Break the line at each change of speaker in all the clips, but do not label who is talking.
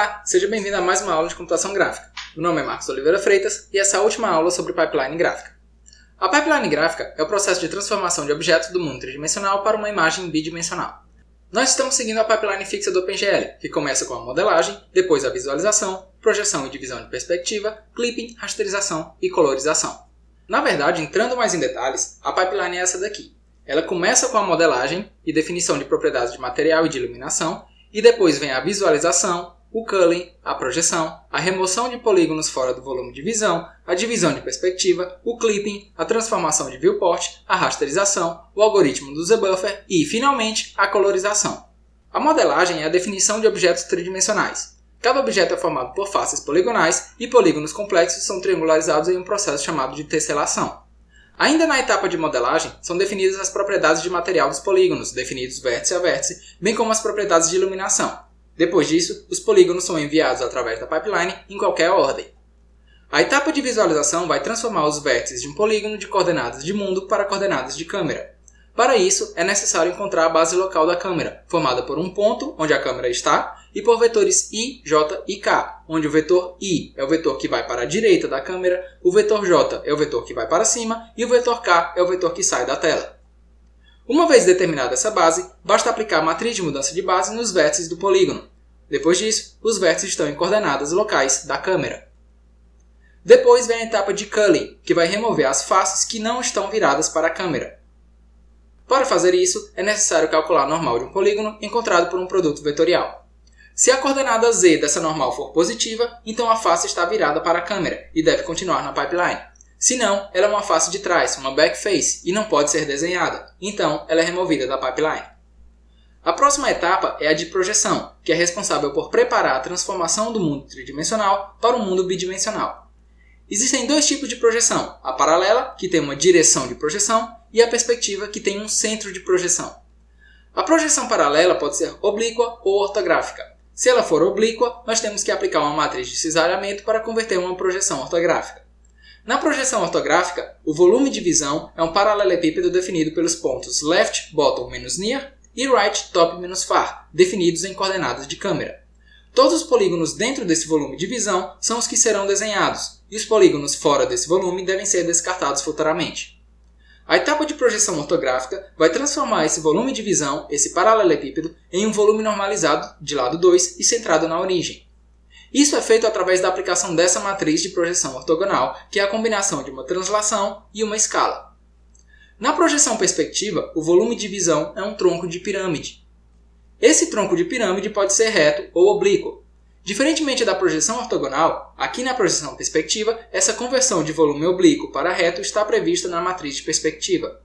Olá, seja bem-vindo a mais uma aula de computação gráfica. Meu nome é Marcos Oliveira Freitas e essa é a última aula sobre pipeline gráfica. A pipeline gráfica é o processo de transformação de objetos do mundo tridimensional para uma imagem bidimensional. Nós estamos seguindo a pipeline fixa do OpenGL, que começa com a modelagem, depois a visualização, projeção e divisão de perspectiva, clipping, rasterização e colorização. Na verdade, entrando mais em detalhes, a pipeline é essa daqui. Ela começa com a modelagem e definição de propriedades de material e de iluminação, e depois vem a visualização, o culling, a projeção, a remoção de polígonos fora do volume de visão, a divisão de perspectiva, o clipping, a transformação de viewport, a rasterização, o algoritmo do Z-Buffer e, finalmente, a colorização. A modelagem é a definição de objetos tridimensionais. Cada objeto é formado por faces poligonais e polígonos complexos são triangularizados em um processo chamado de tesselação. Ainda na etapa de modelagem, são definidas as propriedades de material dos polígonos, definidos vértice a vértice, bem como as propriedades de iluminação. Depois disso, os polígonos são enviados através da pipeline em qualquer ordem. A etapa de visualização vai transformar os vértices de um polígono de coordenadas de mundo para coordenadas de câmera. Para isso, é necessário encontrar a base local da câmera, formada por um ponto, onde a câmera está, e por vetores I, J e K, onde o vetor I é o vetor que vai para a direita da câmera, o vetor J é o vetor que vai para cima e o vetor K é o vetor que sai da tela. Uma vez determinada essa base, basta aplicar a matriz de mudança de base nos vértices do polígono. Depois disso, os vértices estão em coordenadas locais da câmera. Depois vem a etapa de culling, que vai remover as faces que não estão viradas para a câmera. Para fazer isso, é necessário calcular a normal de um polígono encontrado por um produto vetorial. Se a coordenada z dessa normal for positiva, então a face está virada para a câmera e deve continuar na pipeline. Se não, ela é uma face de trás, uma backface, e não pode ser desenhada, então ela é removida da pipeline. A próxima etapa é a de projeção, que é responsável por preparar a transformação do mundo tridimensional para o mundo bidimensional. Existem dois tipos de projeção, a paralela, que tem uma direção de projeção, e a perspectiva, que tem um centro de projeção. A projeção paralela pode ser oblíqua ou ortográfica. Se ela for oblíqua, nós temos que aplicar uma matriz de cisalhamento para converter uma projeção ortográfica. Na projeção ortográfica, o volume de visão é um paralelepípedo definido pelos pontos left bottom menos near e right top menos far, definidos em coordenadas de câmera. Todos os polígonos dentro desse volume de visão são os que serão desenhados, e os polígonos fora desse volume devem ser descartados futuramente. A etapa de projeção ortográfica vai transformar esse volume de visão, esse paralelepípedo, em um volume normalizado de lado 2 e centrado na origem. Isso é feito através da aplicação dessa matriz de projeção ortogonal, que é a combinação de uma translação e uma escala. Na projeção perspectiva, o volume de visão é um tronco de pirâmide. Esse tronco de pirâmide pode ser reto ou oblíquo. Diferentemente da projeção ortogonal, aqui na projeção perspectiva, essa conversão de volume oblíquo para reto está prevista na matriz de perspectiva.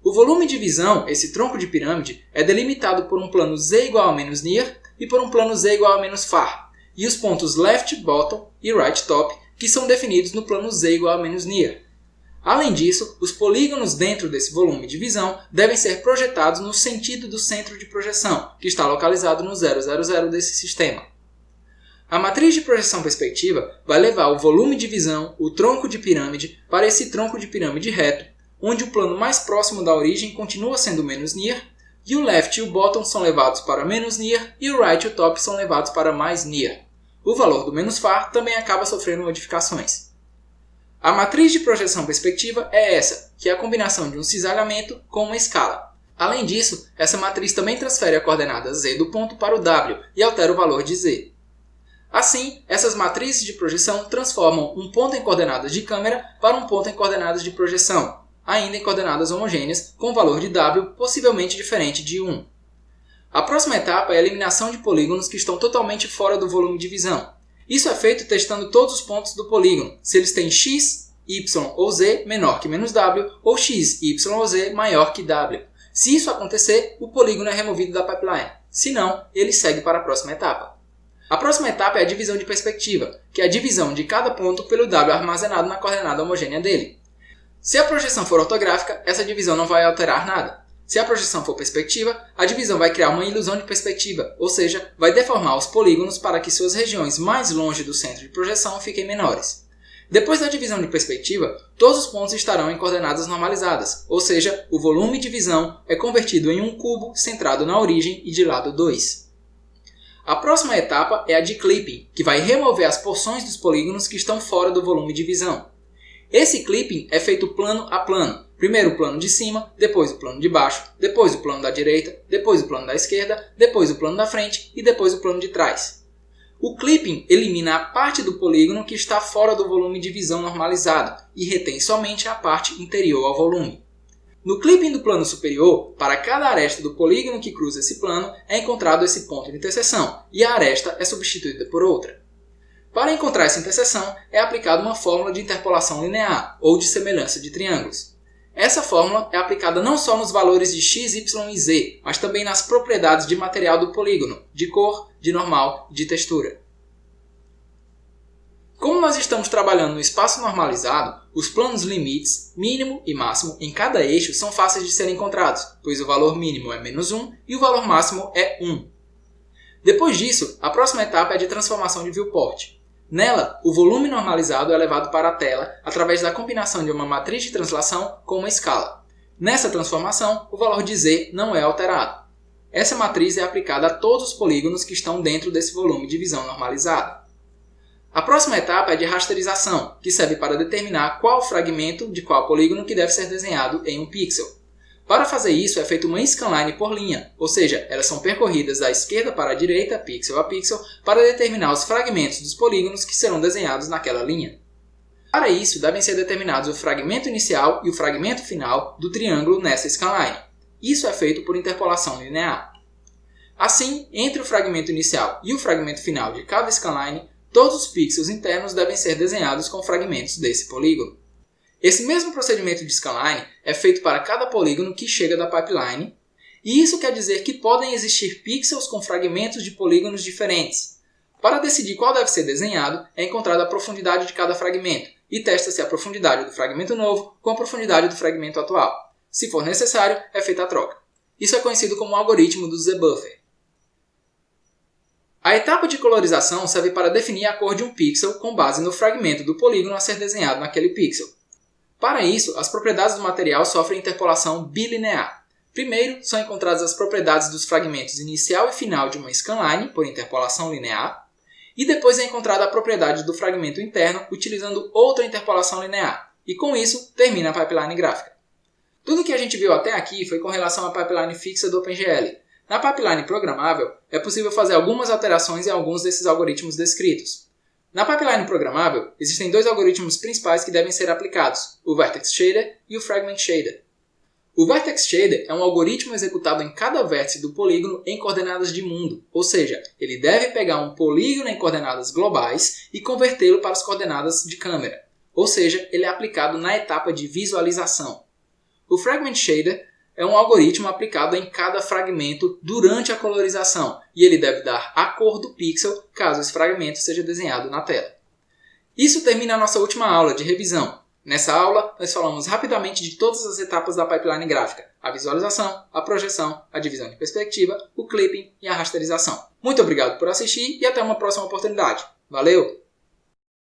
O volume de visão, esse tronco de pirâmide, é delimitado por um plano z igual a menos near e por um plano z igual a menos far, e os pontos left bottom e right top, que são definidos no plano z igual a menos near. Além disso, os polígonos dentro desse volume de visão devem ser projetados no sentido do centro de projeção, que está localizado no 000 desse sistema. A matriz de projeção perspectiva vai levar o volume de visão, o tronco de pirâmide, para esse tronco de pirâmide reto, onde o plano mais próximo da origem continua sendo menos near, e o left e o bottom são levados para menos near, e o right e o top são levados para mais near. O valor do menos far também acaba sofrendo modificações. A matriz de projeção perspectiva é essa, que é a combinação de um cisalhamento com uma escala. Além disso, essa matriz também transfere a coordenada z do ponto para o w e altera o valor de z. Assim, essas matrizes de projeção transformam um ponto em coordenadas de câmera para um ponto em coordenadas de projeção, ainda em coordenadas homogêneas, com valor de w possivelmente diferente de 1. A próxima etapa é a eliminação de polígonos que estão totalmente fora do volume de visão. Isso é feito testando todos os pontos do polígono, se eles têm x, y ou z menor que menos w, ou x, y ou z maior que w. Se isso acontecer, o polígono é removido da pipeline. Se não, ele segue para a próxima etapa. A próxima etapa é a divisão de perspectiva, que é a divisão de cada ponto pelo w armazenado na coordenada homogênea dele. Se a projeção for ortográfica, essa divisão não vai alterar nada. Se a projeção for perspectiva, a divisão vai criar uma ilusão de perspectiva, ou seja, vai deformar os polígonos para que suas regiões mais longe do centro de projeção fiquem menores. Depois da divisão de perspectiva, todos os pontos estarão em coordenadas normalizadas, ou seja, o volume de visão é convertido em um cubo centrado na origem e de lado 2. A próxima etapa é a de clipping, que vai remover as porções dos polígonos que estão fora do volume de visão. Esse clipping é feito plano a plano. Primeiro o plano de cima, depois o plano de baixo, depois o plano da direita, depois o plano da esquerda, depois o plano da frente e depois o plano de trás. O clipping elimina a parte do polígono que está fora do volume de visão normalizado e retém somente a parte interior ao volume. No clipping do plano superior, para cada aresta do polígono que cruza esse plano, é encontrado esse ponto de interseção e a aresta é substituída por outra. Para encontrar essa interseção, é aplicada uma fórmula de interpolação linear, ou de semelhança de triângulos. Essa fórmula é aplicada não só nos valores de x, y e z, mas também nas propriedades de material do polígono, de cor, de normal e de textura. Como nós estamos trabalhando no espaço normalizado, os planos limites, mínimo e máximo, em cada eixo são fáceis de serem encontrados, pois o valor mínimo é -1 e o valor máximo é 1. Depois disso, a próxima etapa é a de transformação de viewport. Nela, o volume normalizado é levado para a tela através da combinação de uma matriz de translação com uma escala. Nessa transformação, o valor de z não é alterado. Essa matriz é aplicada a todos os polígonos que estão dentro desse volume de visão normalizado. A próxima etapa é de rasterização, que serve para determinar qual fragmento de qual polígono que deve ser desenhado em um pixel. Para fazer isso, é feita uma scanline por linha, ou seja, elas são percorridas da esquerda para a direita, pixel a pixel, para determinar os fragmentos dos polígonos que serão desenhados naquela linha. Para isso, devem ser determinados o fragmento inicial e o fragmento final do triângulo nessa scanline. Isso é feito por interpolação linear. Assim, entre o fragmento inicial e o fragmento final de cada scanline, todos os pixels internos devem ser desenhados com fragmentos desse polígono. Esse mesmo procedimento de scanline é feito para cada polígono que chega da pipeline, e isso quer dizer que podem existir pixels com fragmentos de polígonos diferentes. Para decidir qual deve ser desenhado, é encontrada a profundidade de cada fragmento, e testa-se a profundidade do fragmento novo com a profundidade do fragmento atual. Se for necessário, é feita a troca. Isso é conhecido como o algoritmo do Z-Buffer. A etapa de colorização serve para definir a cor de um pixel com base no fragmento do polígono a ser desenhado naquele pixel. Para isso, as propriedades do material sofrem interpolação bilinear. Primeiro, são encontradas as propriedades dos fragmentos inicial e final de uma scanline, por interpolação linear, e depois é encontrada a propriedade do fragmento interno, utilizando outra interpolação linear, e com isso, termina a pipeline gráfica. Tudo o que a gente viu até aqui foi com relação à pipeline fixa do OpenGL. Na pipeline programável, é possível fazer algumas alterações em alguns desses algoritmos descritos. Na pipeline programável, existem dois algoritmos principais que devem ser aplicados, o Vertex Shader e o Fragment Shader. O Vertex Shader é um algoritmo executado em cada vértice do polígono em coordenadas de mundo, ou seja, ele deve pegar um polígono em coordenadas globais e convertê-lo para as coordenadas de câmera, ou seja, ele é aplicado na etapa de visualização. O Fragment Shader é um algoritmo aplicado em cada fragmento durante a colorização, e ele deve dar a cor do pixel caso esse fragmento seja desenhado na tela. Isso termina a nossa última aula de revisão. Nessa aula, nós falamos rapidamente de todas as etapas da pipeline gráfica: a visualização, a projeção, a divisão de perspectiva, o clipping e a rasterização. Muito obrigado por assistir e até uma próxima oportunidade. Valeu!